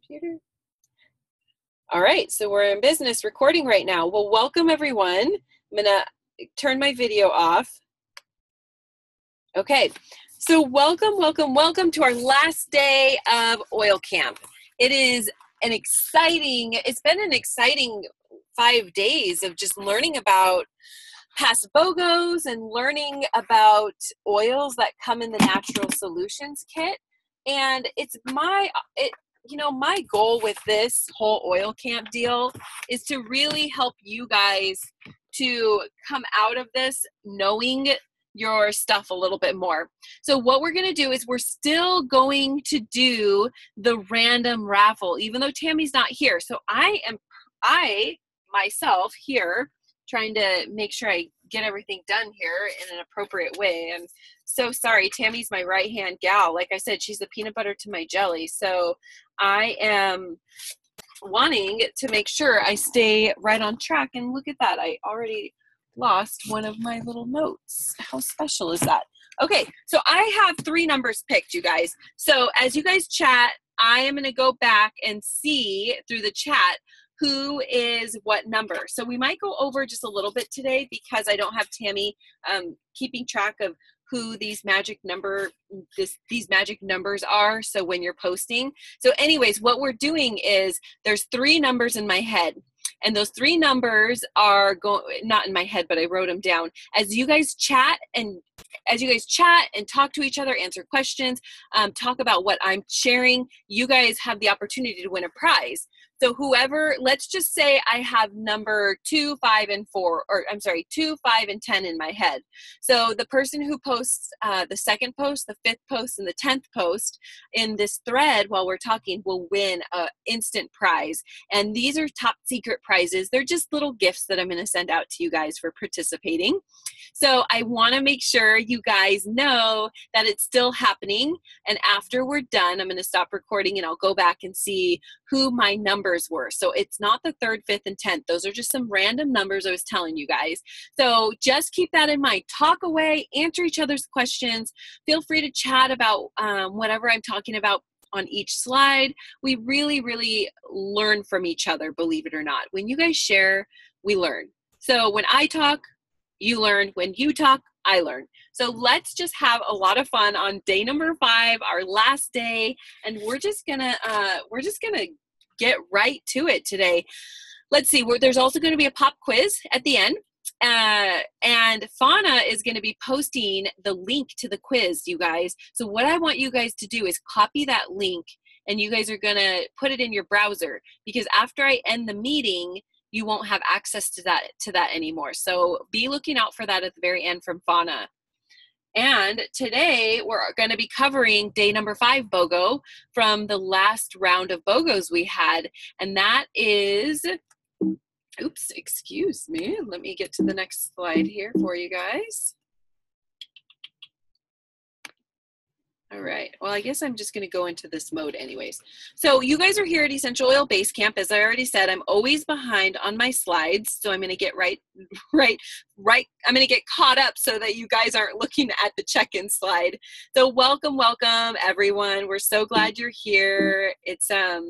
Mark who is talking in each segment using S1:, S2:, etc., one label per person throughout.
S1: computer. All right, so we're in business recording right now. Well, welcome everyone. I'm gonna turn my video off. Okay, so welcome to our last day of oil camp. It's been an exciting 5 days of just learning about past BOGOs and learning about oils that come in the Natural Solutions Kit. And my goal with this whole oil camp deal is to really help you guys to come out of this knowing your stuff a little bit more. So what we're going to do is we're still going to do the random raffle, even though Tammy's not here. So I myself here trying to make sure I get everything done here in an appropriate way. I'm so sorry. Tammy's my right-hand gal. Like I said, she's the peanut butter to my jelly. So I am wanting to make sure I stay right on track. And look at that. I already lost one of my little notes. How special is that? Okay, so I have 3 numbers picked, you guys. So as you guys chat, I am going to go back and see through the chat who is what number. So we might go over just a little bit today because I don't have Tammy keeping track of who these magic numbers are. So when you're posting. So anyways, what we're doing is there's 3 numbers in my head. And those 3 numbers are not in my head, but I wrote them down. As you guys chat and talk to each other, answer questions, talk about what I'm sharing, you guys have the opportunity to win a prize. So whoever, let's just say I have number 2, 5, and 4, or I'm sorry, 2, 5, and 10 in my head. So the person who posts the second post, the 5th post, and the 10th post in this thread while we're talking will win an instant prize. And these are top secret prizes. They're just little gifts that I'm going to send out to you guys for participating. So I want to make sure you guys know that it's still happening. And after we're done, I'm going to stop recording and I'll go back and see who my numbers were. So it's not the 3rd, 5th, and 10th. Those are just some random numbers I was telling you guys. So just keep that in mind. Talk away, answer each other's questions. Feel free to chat about whatever I'm talking about on each slide. We really, really learn from each other, believe it or not. When you guys share, we learn. So when I talk, you learn. When you talk, I learn. So let's just have a lot of fun on day number 5, our last day, and we're just gonna get right to it today. Let's see. There's also going to be a pop quiz at the end, and Fauna is going to be posting the link to the quiz, you guys. So what I want you guys to do is copy that link, and you guys are going to put it in your browser because after I end the meeting, you won't have access to that anymore. So be looking out for that at the very end from Fauna. And today we're going to be covering day number 5 BOGO from the last round of BOGOs we had. And that is, oops, excuse me. Let me get to the next slide here for you guys. All right. Well, I guess I'm just going to go into this mode anyways. So you guys are here at Essential Oil Base Camp. As I already said, I'm always behind on my slides. So I'm going to get right. I'm going to get caught up so that you guys aren't looking at the check-in slide. So welcome everyone. We're so glad you're here. It's a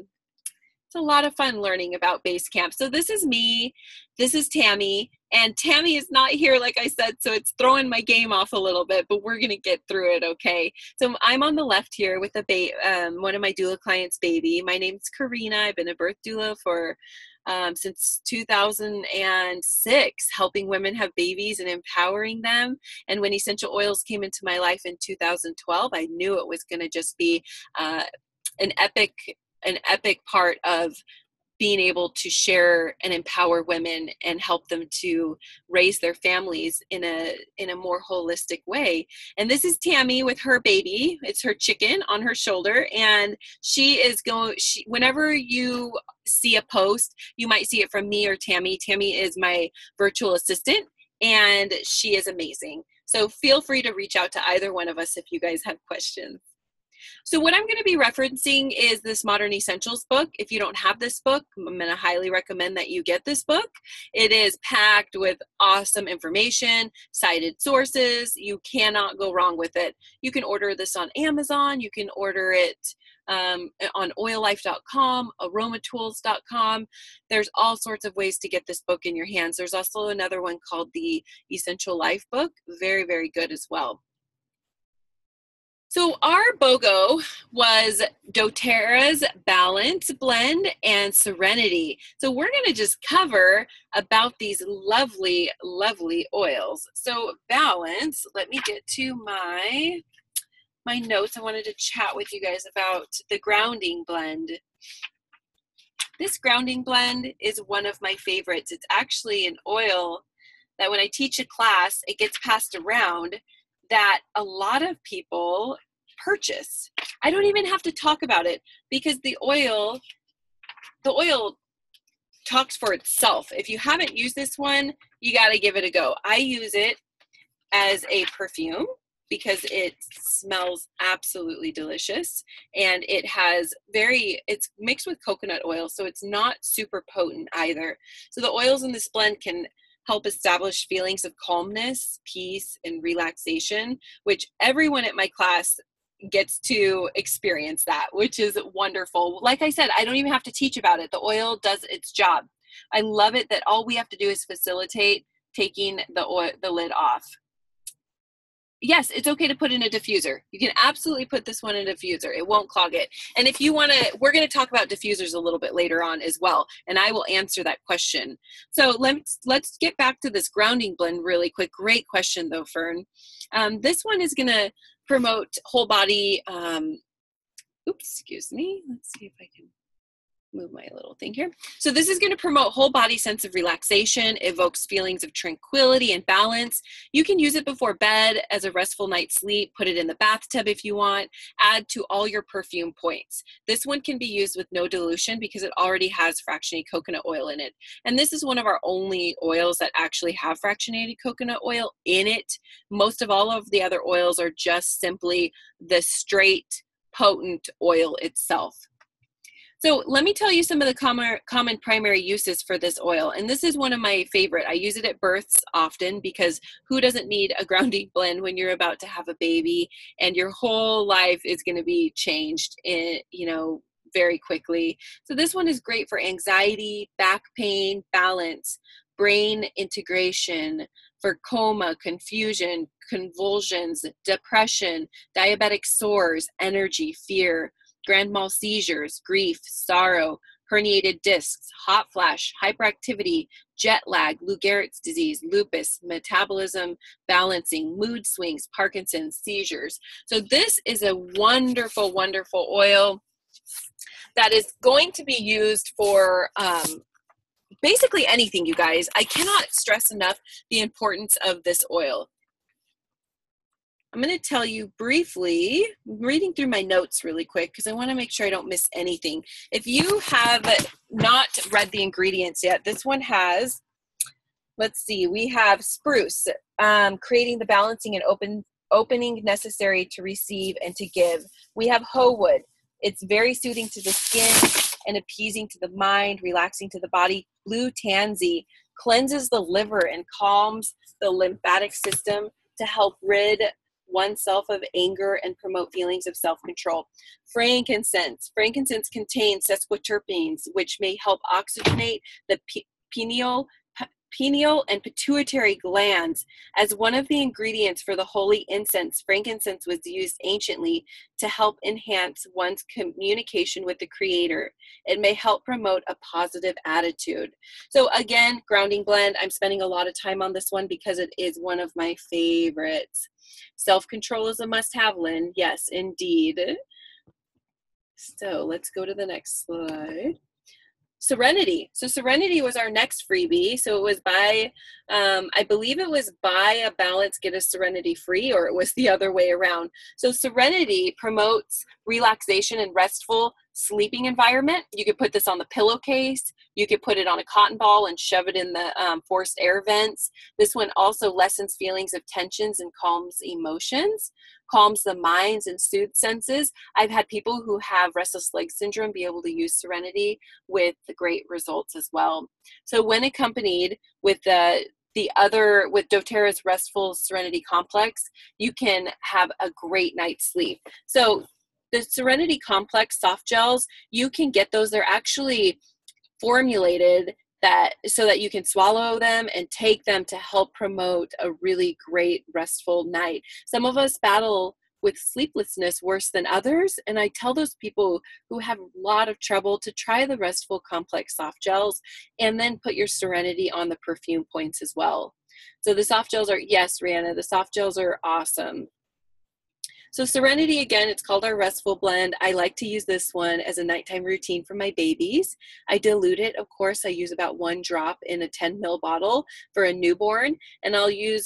S1: lot of fun learning about base camp. So this is me, this is Tammy, and Tammy is not here, like I said, so it's throwing my game off a little bit, but we're going to get through it, okay? So I'm on the left here with one of my doula clients' baby. My name's Karina. I've been a birth doula for since 2006, helping women have babies and empowering them. And when essential oils came into my life in 2012, I knew it was going to just be an epic part of being able to share and empower women and help them to raise their families in a more holistic way. And this is Tammy with her baby. It's her chicken on her shoulder. And whenever you see a post, you might see it from me or Tammy. Tammy is my virtual assistant and she is amazing. So feel free to reach out to either one of us if you guys have questions. So what I'm going to be referencing is this Modern Essentials book. If you don't have this book, I'm going to highly recommend that you get this book. It is packed with awesome information, cited sources. You cannot go wrong with it. You can order this on Amazon. You can order it on oillife.com, aromatools.com. There's all sorts of ways to get this book in your hands. There's also another one called the Essential Life book. Very, very good as well. So our BOGO was doTERRA's Balance, Blend, and Serenity. So we're going to just cover about these lovely, lovely oils. So Balance, let me get to my notes. I wanted to chat with you guys about the grounding blend. This grounding blend is one of my favorites. It's actually an oil that when I teach a class, it gets passed around that a lot of people purchase. I don't even have to talk about it because the oil talks for itself. If you haven't used this one, you got to give it a go. I use it as a perfume because it smells absolutely delicious, and it's mixed with coconut oil, so it's not super potent either. So the oils in this blend can help establish feelings of calmness, peace, and relaxation, which everyone at my class gets to experience that, which is wonderful. Like I said, I don't even have to teach about it. The oil does its job. I love it that all we have to do is facilitate taking the lid off. Yes, it's okay to put in a diffuser. You can absolutely put this one in a diffuser. It won't clog it. And if you want to, we're going to talk about diffusers a little bit later on as well, and I will answer that question. So let's get back to this grounding blend really quick. Great question though, Fern. This one is going to promote whole body, excuse me. Let's see if I can move my little thing here. So this is going to promote whole body sense of relaxation, evokes feelings of tranquility and balance. You can use it before bed as a restful night's sleep, put it in the bathtub if you want, add to all your perfume points. This one can be used with no dilution because it already has fractionated coconut oil in it. And this is one of our only oils that actually have fractionated coconut oil in it. Most of all of the other oils are just simply the straight potent oil itself. So let me tell you some of the common primary uses for this oil. And this is one of my favorite. I use it at births often because who doesn't need a grounding blend when you're about to have a baby and your whole life is going to be changed very quickly. So this one is great for anxiety, back pain, balance, brain integration, for coma, confusion, convulsions, depression, diabetic sores, energy, fear, grand mal seizures, grief, sorrow, herniated discs, hot flash, hyperactivity, jet lag, Lou Gehrig's disease, lupus, metabolism, balancing, mood swings, Parkinson's, seizures. So this is a wonderful, wonderful oil that is going to be used for basically anything, you guys. I cannot stress enough the importance of this oil. I'm going to tell you briefly, I'm reading through my notes really quick because I want to make sure I don't miss anything. If you have not read the ingredients yet, this one has, let's see, we have spruce, creating the balancing and opening necessary to receive and to give. We have hoe wood. It's very soothing to the skin and appeasing to the mind, relaxing to the body. Blue tansy cleanses the liver and calms the lymphatic system to help rid oneself of anger and promote feelings of self-control. Frankincense contains sesquiterpenes, which may help oxygenate the pineal and pituitary glands. As one of the ingredients for the holy incense, frankincense was used anciently to help enhance one's communication with the Creator. It may help promote a positive attitude. So again, grounding blend, I'm spending a lot of time on this one because it is one of my favorites. Self-control is a must-have, Lynn. Yes, indeed. So let's go to the next slide. Serenity. So Serenity was our next freebie. So it was by, I believe it was buy a balance, get a Serenity free, or it was the other way around. So Serenity promotes relaxation and restful sleeping environment. You could put this on the pillowcase. You could put it on a cotton ball and shove it in the forced air vents. This one also lessens feelings of tensions and calms emotions, calms the minds and soothes senses. I've had people who have restless leg syndrome be able to use Serenity with great results as well. So when accompanied with with doTERRA's Restful Serenity Complex, you can have a great night's sleep. So The Serenity Complex soft gels, you can get those. They're actually formulated so that you can swallow them and take them to help promote a really great restful night. Some of us battle with sleeplessness worse than others, and I tell those people who have a lot of trouble to try the Restful Complex soft gels and then put your Serenity on the perfume points as well. So the soft gels are, yes, Rihanna, the soft gels are awesome. So Serenity, again, it's called our Restful Blend. I like to use this one as a nighttime routine for my babies. I dilute it. Of course, I use about 1 drop in a 10 ml bottle for a newborn. And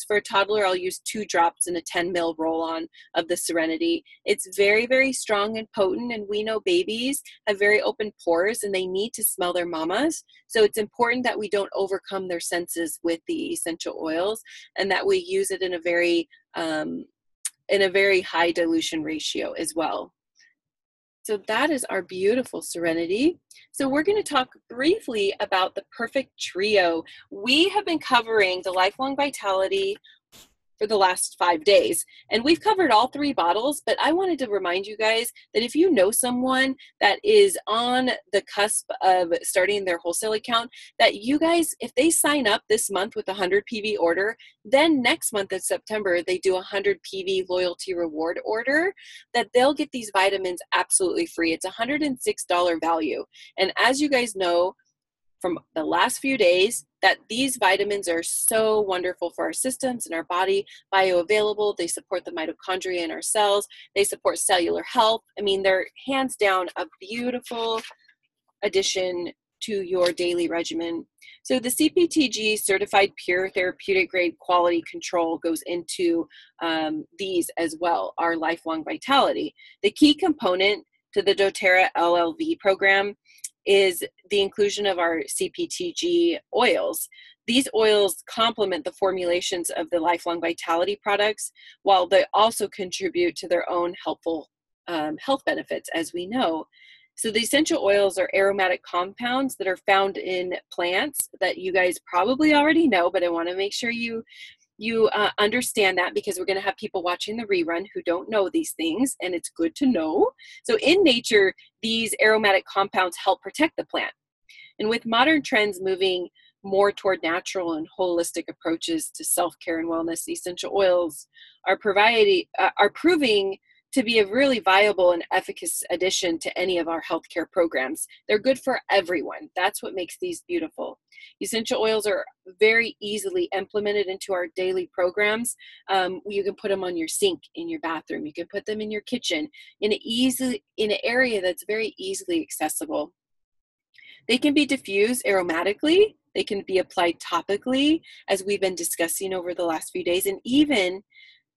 S1: for a toddler, I'll use 2 drops in a 10 ml roll-on of the Serenity. It's very, very strong and potent. And we know babies have very open pores and they need to smell their mamas. So it's important that we don't overcome their senses with the essential oils and that we use it in a very high dilution ratio as well. So that is our beautiful Serenity. So we're going to talk briefly about the Perfect Trio. We have been covering the Lifelong Vitality for the last 5 days, and we've covered all 3 bottles, but I wanted to remind you guys that if you know someone that is on the cusp of starting their wholesale account, that you guys, if they sign up this month with a 100 PV order, then next month in September, they do a 100 PV loyalty reward order, that they'll get these vitamins absolutely free. It's a $106 value. And as you guys know, from the last few days, that these vitamins are so wonderful for our systems and our body, bioavailable. They support the mitochondria in our cells. They support cellular health. I mean, they're hands down a beautiful addition to your daily regimen. So the CPTG certified pure therapeutic grade quality control goes into these as well, our Lifelong Vitality. The key component to the dōTERRA LLV program is the inclusion of our CPTG oils. These oils complement the formulations of the Lifelong Vitality products, while they also contribute to their own helpful health benefits, as we know. So the essential oils are aromatic compounds that are found in plants that you guys probably already know, but I want to make sure you understand that, because we're going to have people watching the rerun who don't know these things, and it's good to know. So in nature, these aromatic compounds help protect the plant. And with modern trends moving more toward natural and holistic approaches to self-care and wellness, essential oils are proving to be a really viable and efficacious addition to any of our healthcare programs. They're good for everyone. That's what makes these beautiful. Essential oils are very easily implemented into our daily programs. You can put them on your sink in your bathroom. You can put them in your kitchen in an area that's very easily accessible. They can be diffused aromatically. They can be applied topically, as we've been discussing over the last few days, and even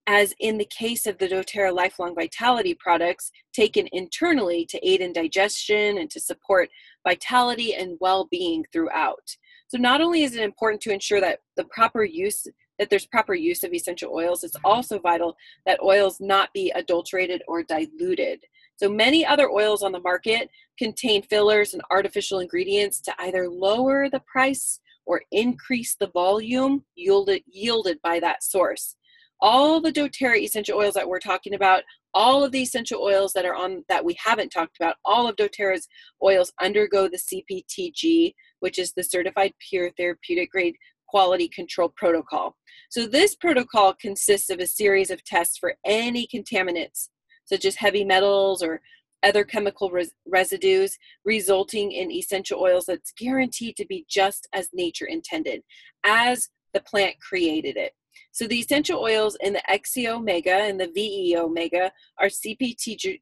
S1: as in the case of the dōTERRA Lifelong Vitality products, taken internally to aid in digestion and to support vitality and well-being throughout. So not only is it important to ensure that there's proper use of essential oils, it's also vital that oils not be adulterated or diluted. So many other oils on the market contain fillers and artificial ingredients to either lower the price or increase the volume yielded by that source. All the dōTERRA essential oils that we're talking about, all of the essential oils that we haven't talked about, all of dōTERRA's oils undergo the CPTG, which is the Certified Pure Therapeutic Grade Quality Control Protocol. So this protocol consists of a series of tests for any contaminants, such as heavy metals or other chemical residues, resulting in essential oils that's guaranteed to be just as nature intended, as the plant created it. So the essential oils in the XC Omega and the VE Omega are CPTG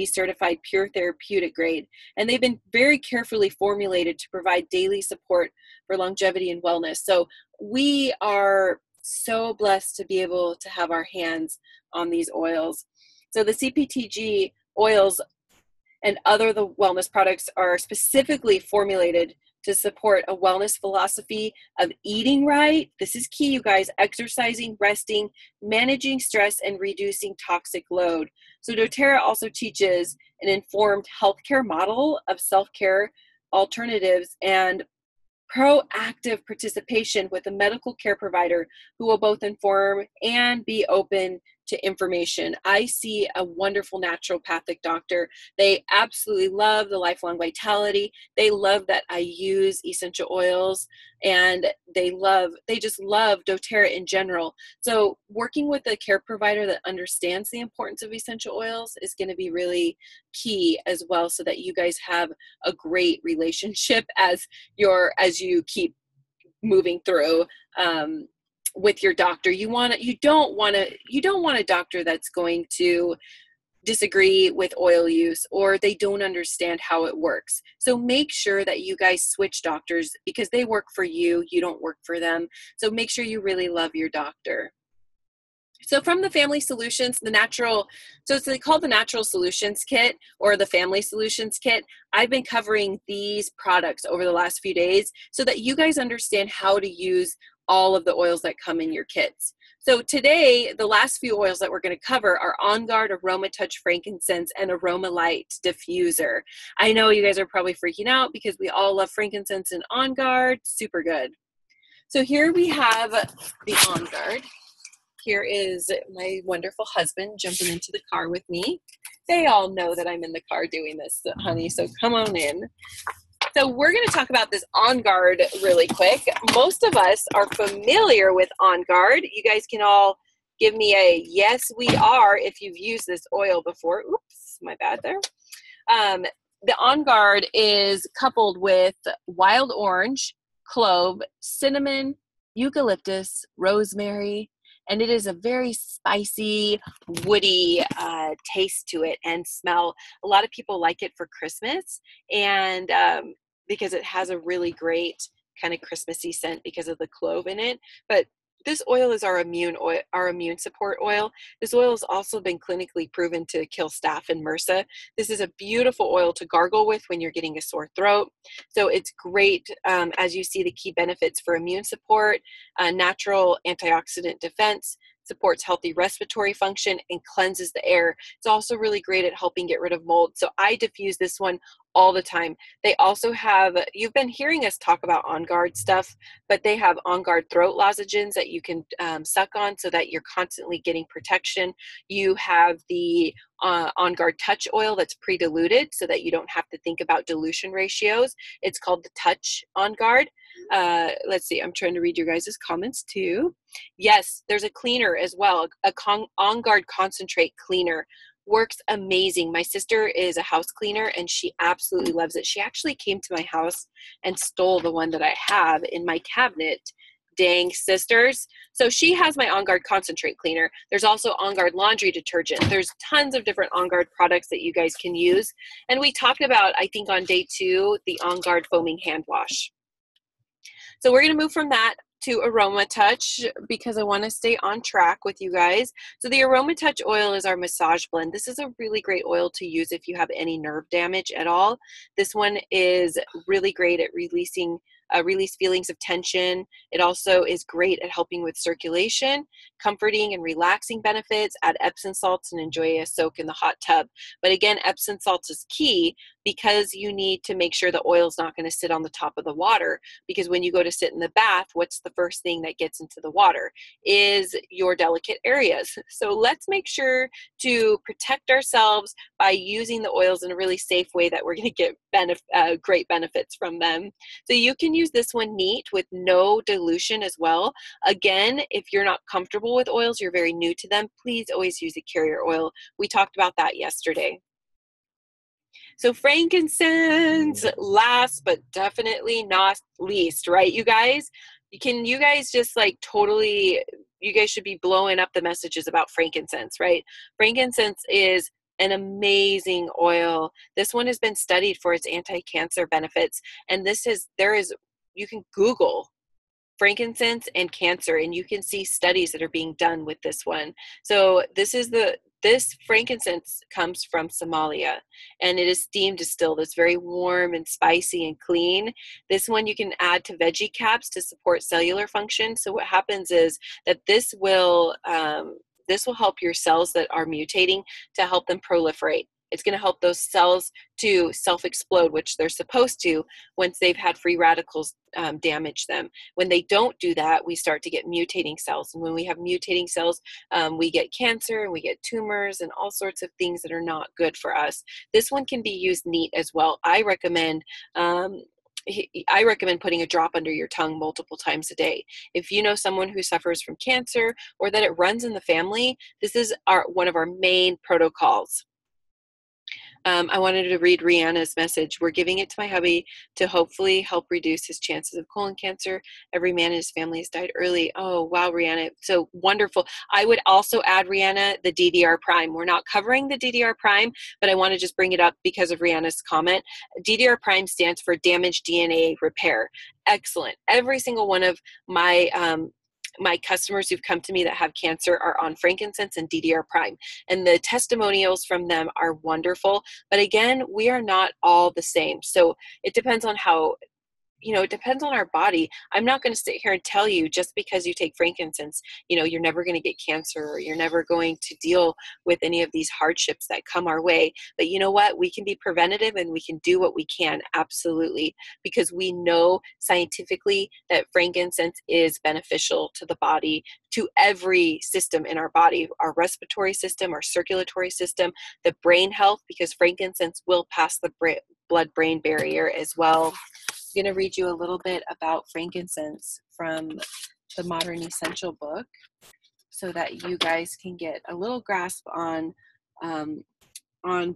S1: certified pure therapeutic grade, and they've been very carefully formulated to provide daily support for longevity and wellness. So we are so blessed to be able to have our hands on these oils. So the CPTG oils and the wellness products are specifically formulated to support a wellness philosophy of eating right. This is key, you guys: exercising, resting, managing stress, and reducing toxic load. So dōTERRA also teaches an informed healthcare model of self-care alternatives and proactive participation with a medical care provider who will both inform and be open to information. I see a wonderful naturopathic doctor. They absolutely love the lifelong vitality. They love that I use essential oils, and they just love doTERRA in general. So working with a care provider that understands the importance of essential oils is going to be really key as well, so that you guys have a great relationship as you keep moving through with your doctor. You don't want a doctor that's going to disagree with oil use, or they don't understand how it works. So make sure that you guys switch doctors, because they work for you, you don't work for them. So make sure you really love your doctor. So from the Family Solutions, so they call the Natural Solutions Kit or the Family Solutions Kit. I've been covering these products over the last few days so that you guys understand how to use all of the oils that come in your kits. So today, the last few oils that we're going to cover are On Guard, Aroma Touch Frankincense, and Aroma Light Diffuser. I know you guys are probably freaking out because we all love frankincense and On Guard. Super good. So here we have the On Guard. Here is my wonderful husband jumping into the car with me. They all know that I'm in the car doing this, honey, so come on in. So we're going to talk about this On Guard really quick. Most of us are familiar with On Guard. You guys can all give me a yes, we are, if you've used this oil before. Oops, my bad there. The On Guard is coupled with wild orange, clove, cinnamon, eucalyptus, rosemary, and it is a very spicy, woody taste to it and smell. A lot of people like it for Christmas, and because it has a really great kind of Christmassy scent because of the clove in it. But this oil is our immune support oil. This oil has also been clinically proven to kill staph and MRSA. This is a beautiful oil to gargle with when you're getting a sore throat. So it's great, as you see, the key benefits for immune support, natural antioxidant defense, supports healthy respiratory function, and cleanses the air. It's also really great at helping get rid of mold. So I diffuse this one all the time. They also have, you've been hearing us talk about On Guard stuff, but they have On Guard throat lozenges that you can suck on so that you're constantly getting protection. You have the On Guard Touch oil that's pre-diluted so that you don't have to think about dilution ratios. It's called the Touch On Guard. Let's see, I'm trying to read your guys' comments too. Yes, there's a cleaner as well, On Guard concentrate cleaner. Works amazing. My sister is a house cleaner and she absolutely loves it. She actually came to my house and stole the one that I have in my cabinet. Dang sisters. So she has my On Guard concentrate cleaner. There's also On Guard laundry detergent. There's tons of different On Guard products that you guys can use. And we talked about, I think on day 2, the On Guard foaming hand wash. So we're going to move from that to Aroma Touch because I want to stay on track with you guys. So the Aroma Touch oil is our massage blend. This is a really great oil to use if you have any nerve damage at all. This one is really great at release feelings of tension. It also is great at helping with circulation, comforting and relaxing benefits. Add Epsom salts and enjoy a soak in the hot tub. But again, Epsom salts is key because you need to make sure the oil is not going to sit on the top of the water, because when you go to sit in the bath, what's the first thing that gets into the water is your delicate areas. So let's make sure to protect ourselves by using the oils in a really safe way that we're going to get great benefits from them. So you can use this one neat with no dilution as well. Again, if you're not comfortable with oils, you're very new to them, please always use a carrier oil. We talked about that yesterday. So frankincense, last but definitely not least, right, you guys? You guys just like totally, you guys should be blowing up the messages about frankincense, right? Frankincense is an amazing oil. This one has been studied for its anti-cancer benefits. And you can Google frankincense and cancer, and you can see studies that are being done with this one. So this frankincense comes from Somalia, and it is steam distilled. It's very warm and spicy and clean. This one you can add to veggie caps to support cellular function. So what happens is that this will help your cells that are mutating to help them proliferate. It's going to help those cells to self-explode, which they're supposed to once they've had free radicals damage them. When they don't do that, we start to get mutating cells. And when we have mutating cells, we get cancer and we get tumors and all sorts of things that are not good for us. This one can be used neat as well. I recommend putting a drop under your tongue multiple times a day. If you know someone who suffers from cancer or that it runs in the family, this is one of our main protocols. I wanted to read Rihanna's message. We're giving it to my hubby to hopefully help reduce his chances of colon cancer. Every man in his family has died early. Oh, wow, Rihanna. So wonderful. I would also add, Rihanna, the DDR prime. We're not covering the DDR prime, but I want to just bring it up because of Rihanna's comment. DDR prime stands for damaged DNA repair. Excellent. Every single one of my customers who've come to me that have cancer are on frankincense and DDR prime, and the testimonials from them are wonderful. But again, we are not all the same. So it depends on it depends on our body. I'm not going to sit here and tell you just because you take frankincense, you're never going to get cancer or you're never going to deal with any of these hardships that come our way. But you know what? We can be preventative and we can do what we can. Absolutely. Because we know scientifically that frankincense is beneficial to the body, to every system in our body, our respiratory system, our circulatory system, the brain health, because frankincense will pass the blood-brain barrier as well. I'm going to read you a little bit about frankincense from the Modern Essential book so that you guys can get a little grasp on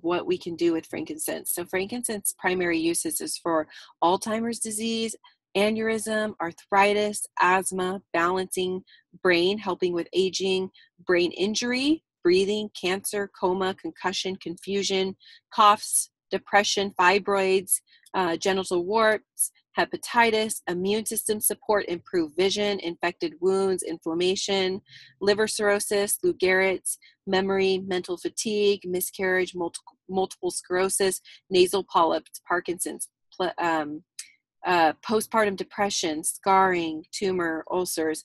S1: what we can do with frankincense. So frankincense primary uses is for Alzheimer's disease, aneurysm, arthritis, asthma, balancing, brain, helping with aging, brain injury, breathing, cancer, coma, concussion, confusion, coughs, depression, fibroids, genital warts, hepatitis, immune system support, improved vision, infected wounds, inflammation, liver cirrhosis, Lou Gehrig's, memory, mental fatigue, miscarriage, multiple sclerosis, nasal polyps, Parkinson's, postpartum depression, scarring, tumor, ulcers,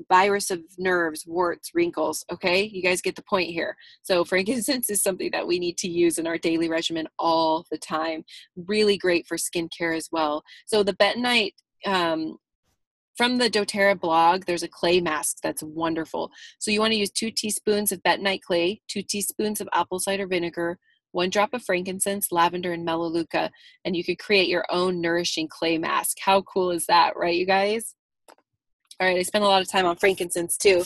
S1: virus of nerves, warts, wrinkles. Okay, you guys get the point here. So frankincense is something that we need to use in our daily regimen all the time. Really great for skincare as well. So the bentonite, from the doTERRA blog, there's a clay mask that's wonderful. So you want to use 2 teaspoons of bentonite clay, 2 teaspoons of apple cider vinegar, 1 drop of frankincense, lavender, and melaleuca, and you could create your own nourishing clay mask. How cool is that, right, you guys? All right, I spent a lot of time on frankincense too,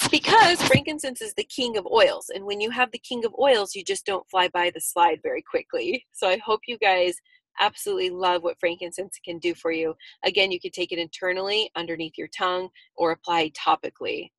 S1: because frankincense is the king of oils. And when you have the king of oils, you just don't fly by the slide very quickly. So I hope you guys absolutely love what frankincense can do for you. Again, you could take it internally underneath your tongue or apply topically.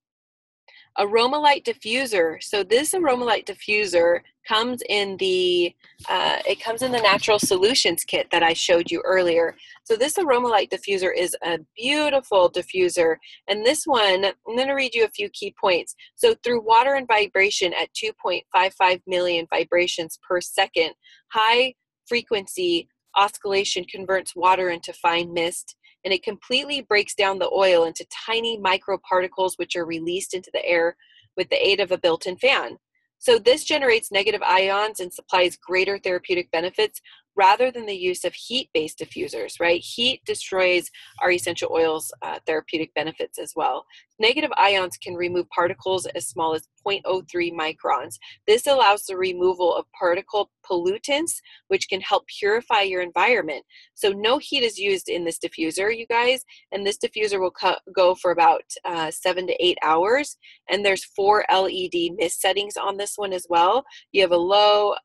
S1: Aromalight diffuser. So this Aromalight diffuser comes in the natural solutions kit that I showed you earlier. So this Aromalight diffuser is a beautiful diffuser, and this one, I'm going to read you a few key points. So through water and vibration at 2.55 million vibrations per second, high frequency oscillation converts water into fine mist, and it completely breaks down the oil into tiny microparticles, which are released into the air with the aid of a built-in fan. So this generates negative ions and supplies greater therapeutic benefits rather than the use of heat-based diffusers, right? Heat destroys our essential oils' therapeutic benefits as well. Negative ions can remove particles as small as 0.03 microns. This allows the removal of particle pollutants, which can help purify your environment. So no heat is used in this diffuser, you guys, and this diffuser will go for about 7 to 8 hours. And there's 4 LED mist settings on this one as well. You have a low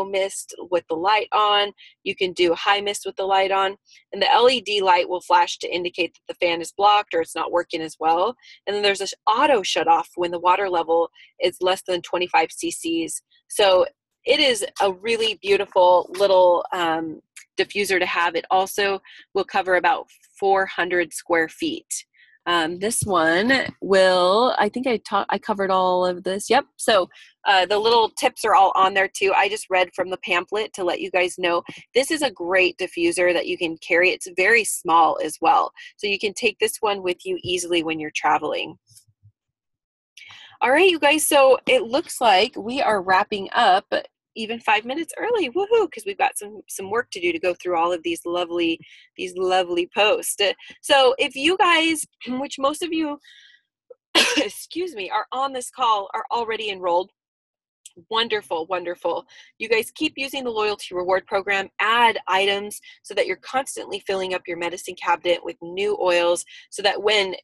S1: mist with the light on. You can do high mist with the light on, and the LED light will flash to indicate that the fan is blocked or it's not working as well. And then there's this auto shut off when the water level is less than 25 cc's. So it is a really beautiful little diffuser to have. It also will cover about 400 square feet. This one will, I think I covered all of this. Yep. So the little tips are all on there too. I just read from the pamphlet to let you guys know. This is a great diffuser that you can carry. It's very small as well. So you can take this one with you easily when you're traveling. All right, you guys. So it looks like we are wrapping up even 5 minutes early. Woohoo! Because we've got some work to do to go through all of these lovely posts. So if you guys, which most of you, excuse me, are on this call, are already enrolled, wonderful, wonderful. You guys keep using the loyalty reward program, add items so that you're constantly filling up your medicine cabinet with new oils so that when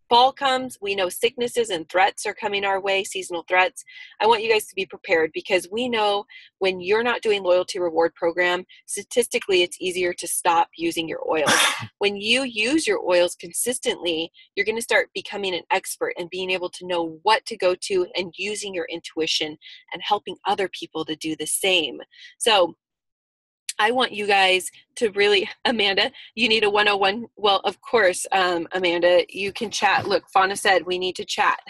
S1: fall comes, we know sicknesses and threats are coming our way, seasonal threats. I want you guys to be prepared because we know when you're not doing loyalty reward program, statistically, it's easier to stop using your oils. When you use your oils consistently, you're going to start becoming an expert and being able to know what to go to and using your intuition and helping other people to do the same. So I want you guys to really, Amanda, you need a 101. Well, of course, Amanda, you can chat. Look, Fauna said we need to chat.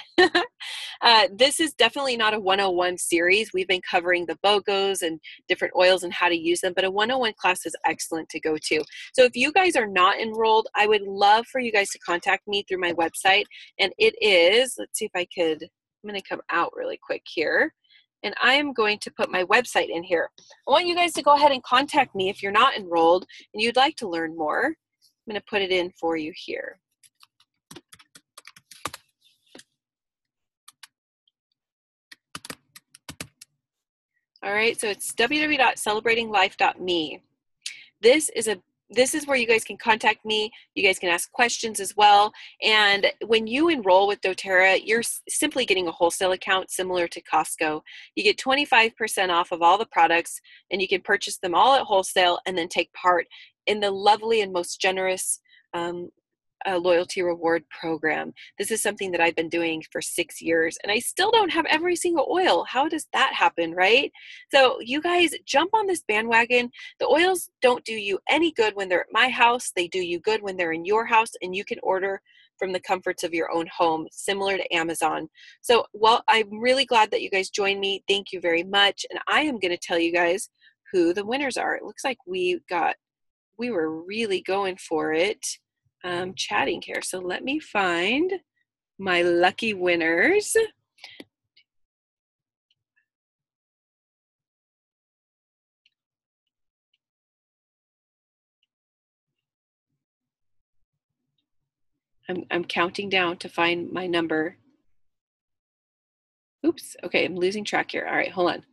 S1: This is definitely not a 101 series. We've been covering the BOGOs and different oils and how to use them, but a 101 class is excellent to go to. So if you guys are not enrolled, I would love for you guys to contact me through my website. And it is, let's see if I could, I'm going to come out really quick here. And I am going to put my website in here. I want you guys to go ahead and contact me if you're not enrolled and you'd like to learn more. I'm going to put it in for you here. All right, so it's www.celebratinglife.me. This is where you guys can contact me. You guys can ask questions as well. And when you enroll with dōTERRA, you're simply getting a wholesale account similar to Costco. You get 25% off of all the products, and you can purchase them all at wholesale and then take part in the lovely and most generous loyalty reward program. This is something that I've been doing for 6 years and I still don't have every single oil. How does that happen, right? So you guys jump on this bandwagon. The oils don't do you any good when they're at my house. They do you good when they're in your house, and you can order from the comforts of your own home, similar to Amazon. So, well, I'm really glad that you guys joined me. Thank you very much. And I am going to tell you guys who the winners are. It looks like we were really going for it. Chatting here. So let me find my lucky winners. I'm counting down to find my number. Oops. Okay, I'm losing track here. All right, hold on.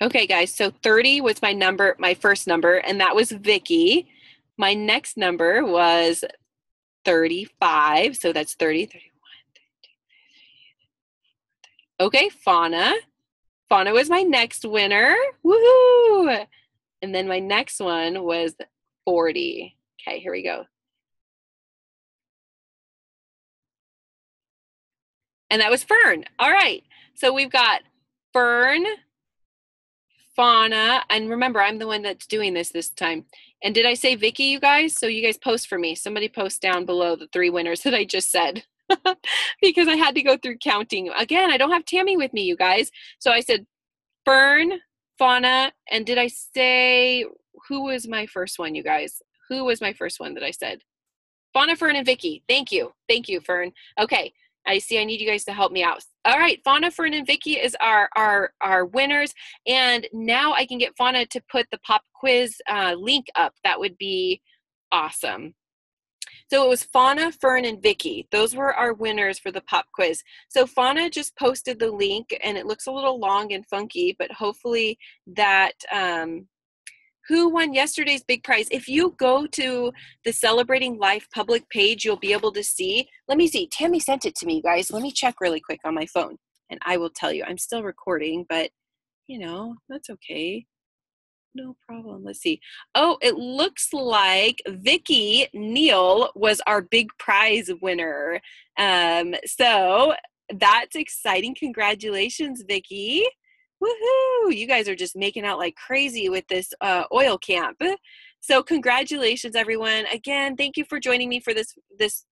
S1: Okay, guys, so 30 was my number, my first number, and that was Vicky. My next number was 35, so that's 30, 31, 32. Okay, Fauna. Fauna was my next winner. Woohoo! And then my next one was 40. Okay, here we go. And that was Fern. All right, so we've got Fern, Fauna, and remember, I'm the one that's doing this time. And did I say Vicky, you guys? So you guys post for me. Somebody post down below the 3 winners that I just said because I had to go through counting. Again, I don't have Tammy with me, you guys. So I said Fern, Fauna, and did I say, who was my first one, you guys? Who was my first one that I said? Fauna, Fern, and Vicky. Thank you. Thank you, Fern. Okay. I see I need you guys to help me out. All right, Fauna, Fern, and Vicky is our winners. And now I can get Fauna to put the pop quiz link up. That would be awesome. So it was Fauna, Fern, and Vicky. Those were our winners for the pop quiz. So Fauna just posted the link, and it looks a little long and funky, but hopefully that... who won yesterday's big prize? If you go to the Celebrating Life public page, you'll be able to see. Let me see. Tammy sent it to me, guys. Let me check really quick on my phone, and I will tell you. I'm still recording, but, you know, that's okay. No problem. Let's see. Oh, it looks like Vicky Neal was our big prize winner. So that's exciting. Congratulations, Vicky. Woohoo! You guys are just making out like crazy with this oil camp. So congratulations, everyone. Again, thank you for joining me for this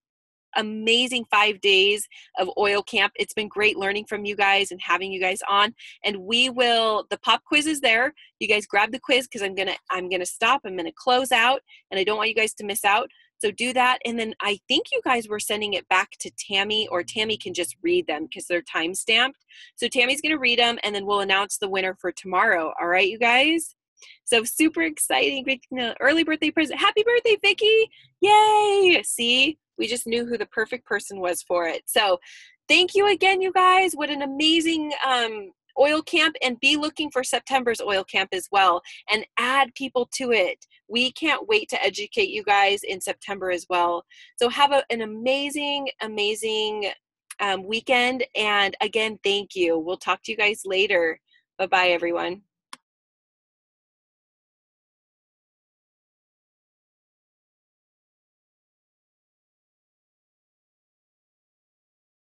S1: amazing 5 days of oil camp. It's been great learning from you guys and having you guys on. And the pop quiz is there. You guys grab the quiz because I'm gonna stop. I'm gonna close out, and I don't want you guys to miss out. So do that. And then I think you guys were sending it back to Tammy, or Tammy can just read them because they're time stamped. So Tammy's gonna read them, and then we'll announce the winner for tomorrow. All right, you guys? So super exciting. Early birthday present. Happy birthday, Vicki. Yay. See, we just knew who the perfect person was for it. So thank you again, you guys. What an amazing oil camp, and be looking for September's oil camp as well, and add people to it. We can't wait to educate you guys in September as well. So have an amazing, amazing weekend. And again, thank you. We'll talk to you guys later. Bye-bye, everyone.